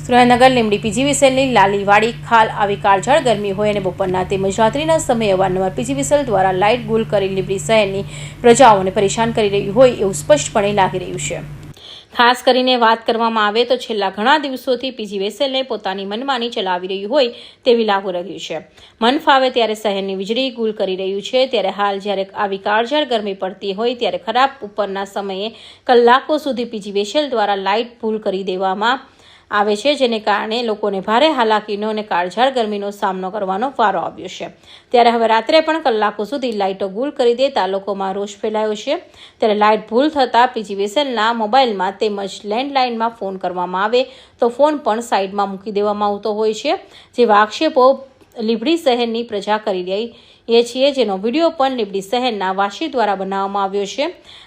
સુરેન્દ્રનગર લીંબડી પીજીવીસીએલની લાલીવાડી ખાલ આવી કાળઝાળ ગરમી હોય અને બપોરના તેમજ રાત્રિના સમયે અવારનવાર પીજીવીસીએલ દ્વારા લાઇટ ગુલ કરી લીંબડી શહેરની પ્રજાઓને પરેશાન કરી રહ્યું હોય એવું સ્પષ્ટપણે લાગી રહ્યું છે। ખાસ કરીને વાત કરવામાં આવે તો છેલ્લા ઘણા દિવસોથી પીજીવીસીએલને પોતાની મનમાની ચલાવી રહ્યું હોય તેવી લાગુ રહ્યું છે। મન ફાવે ત્યારે શહેરની વીજળી ગુલ કરી રહ્યું છે। ત્યારે હાલ જ્યારે આવી કાળઝાળ ગરમી પડતી હોય ત્યારે ખરાબ ઉપરના સમયે કલાકો સુધી પીજીવીસીએલ દ્વારા લાઇટ ગુલ કરી દેવામાં આવે છે, જેને કારણે લોકોને ભારે હાલાકીનો અને કાળઝાળ ગરમીનો સામનો કરવાનો વારો આવ્યો છે। ત્યારે હવે રાત્રે પણ કલાકો સુધી લાઇટો ગુલ કરી દેતા લોકોમાં રોષ ફેલાયો છે। ત્યારે લાઇટ ભૂલ થતાં પીજીવીસીએલના મોબાઈલમાં તેમજ લેન્ડલાઇનમાં ફોન કરવામાં આવે તો ફોન પણ સાઈડમાં મૂકી દેવામાં આવતો હોય છે, જેવા આક્ષેપો લીંબડી શહેરની પ્રજા કરી રહી છીએ, જેનો વિડીયો પણ લીંબડી શહેરના વાસી દ્વારા બનાવવામાં આવ્યો છે।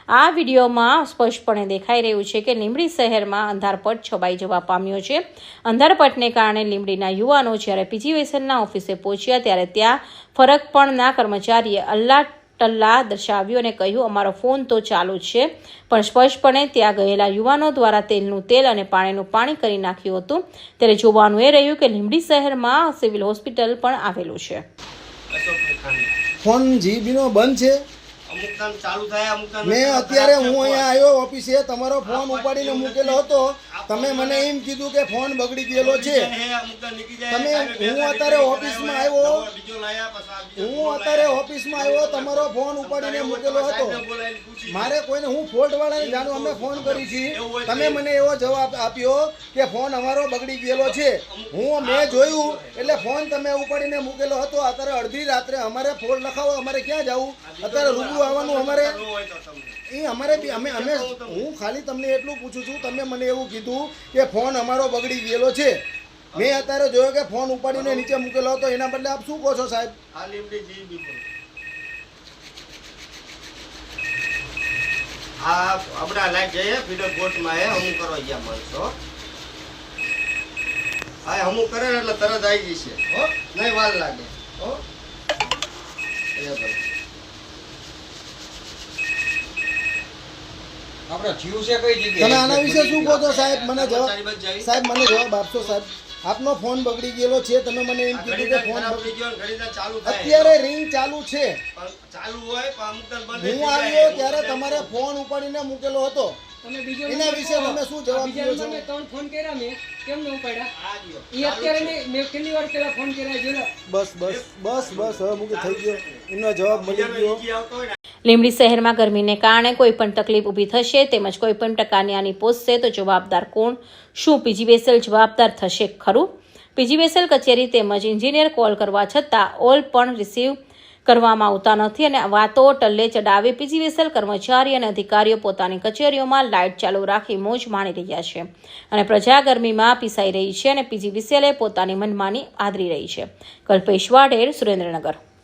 આ વિડીયોમાં સ્પષ્ટપણે દેખાઈ રહ્યું છે કે લીંબડી શહેરમાં અંધારપટ છવાઈ જવા પામ્યો છે। અંધારપટને કારણે લીંબડીના યુવાનો જ્યારે પીજીવીસીએલના ઓફિસે પહોંચ્યા ત્યારે ત્યાં ફરક પણના કર્મચારીએ અલ્લા ટલ્લા દર્શાવ્યું અને કહ્યું, અમારો ફોન તો ચાલુ જ છે, પણ સ્પષ્ટપણે ત્યાં ગયેલા યુવાનો દ્વારા તેલનું તેલ અને પાણીનું પાણી કરી નાખ્યું હતું। ત્યારે જોવાનું એ રહ્યું કે લીંબડી શહેરમાં સિવિલ હોસ્પિટલ પણ આવેલું છે। ફોન જીબીનો બંધ છે। મેં અત્યારે હું અહીંયા આવ્યો ઓફિસે, તમારો ફોન ઉપાડીને મૂકેલો હતો। તમે મને એમ કીધું કે ફોન બગડી ગયેલો છે। હું અત્યારે ઓફિસમાં આવ્યો, તમારો ફોન ઉપાડીને મૂકેલો હતો। મારે કોઈને હું ફોલ્ટ વાળાને જાણું, અમે ફોન કરી છીએ, તમે મને એવો જવાબ આપ્યો કે ફોન અમારો બગડી ગયેલો છે। મેં જોયું એટલે ફોન તમે ઉપાડીને મૂકેલો હતો। અત્યારે અડધી રાત્રે અમારે ફોલ્ટ લખાવો, અમારે ક્યાં જવું? અત્યારે રૂબરૂ આવવાનું અમારે હું ખાલી તમને એટલું પૂછું છું, તમે મને એવું કીધું કે ફોન અમારો બગડી ગયેલો છે। મેં અત્યારે જોયો કે ફોન ઉપાડીને નીચે મૂકેલો હતો, એના બદલે આપ શું કહો છો સાહેબ? આપણા લાઈટ જઈએ ફીડર કોર્ટમાં અમુક કરવા ગયા માણસો અમુક કરે એટલે તરત આવી જશે, નહીં વાર લાગે। આપણે જીવ છે કઈ જગ્યાએ? તમે આના વિશે શું કહો છો સાહેબ? મને જવાબ આપશો સાહેબ? આપનો ફોન બગડી ગયેલો છે, તમે મને એમ કીધું કે ફોન બગડી ગયો, અત્યારે રિંગ ચાલુ છે, હું આવ્યો ત્યારે તમારે ફોન ઉપાડીને મૂકેલો હતો। એના વિશે તમે શું જવાબ આપો છો? મેં 3 ફોન કર્યા, મેં કેમ ન ઉપાડ્યા? એ અત્યારે મેં કેટલી વાર પહેલા ફોન કર્યા જોલો? બસ હવે મુકે થઈ ગયો, એનો જવાબ મળી ગયો। લીંબડી શહેરમાં ગરમીને કારણે કોઈપણ તકલીફ ઊભી થશે તેમજ કોઈપણ પ્રકારની આની પહોંચશે તો જવાબદાર કોણ? શું પીજીવીસીએલ જવાબદાર થશે ખરું? પીજીવીસીએલ કચેરી તેમજ એન્જિનિયર કોલ કરવા છતાં ઓલ પણ રિસીવ કરવામાં આવતા નથી અને વાતો ટલ્લે ચડાવે પીજીવીસીએલ કર્મચારી અને અધિકારીઓ પોતાની કચેરીઓમાં લાઇટ ચાલુ રાખી મોજ માણી રહ્યા છે અને પ્રજા ગરમીમાં પીસાઈ રહી છે અને પીજીવીસીએલે પોતાની મનમાની આદરી રહી છે। કલ્પેશ વાઢેર, સુરેન્દ્રનગર।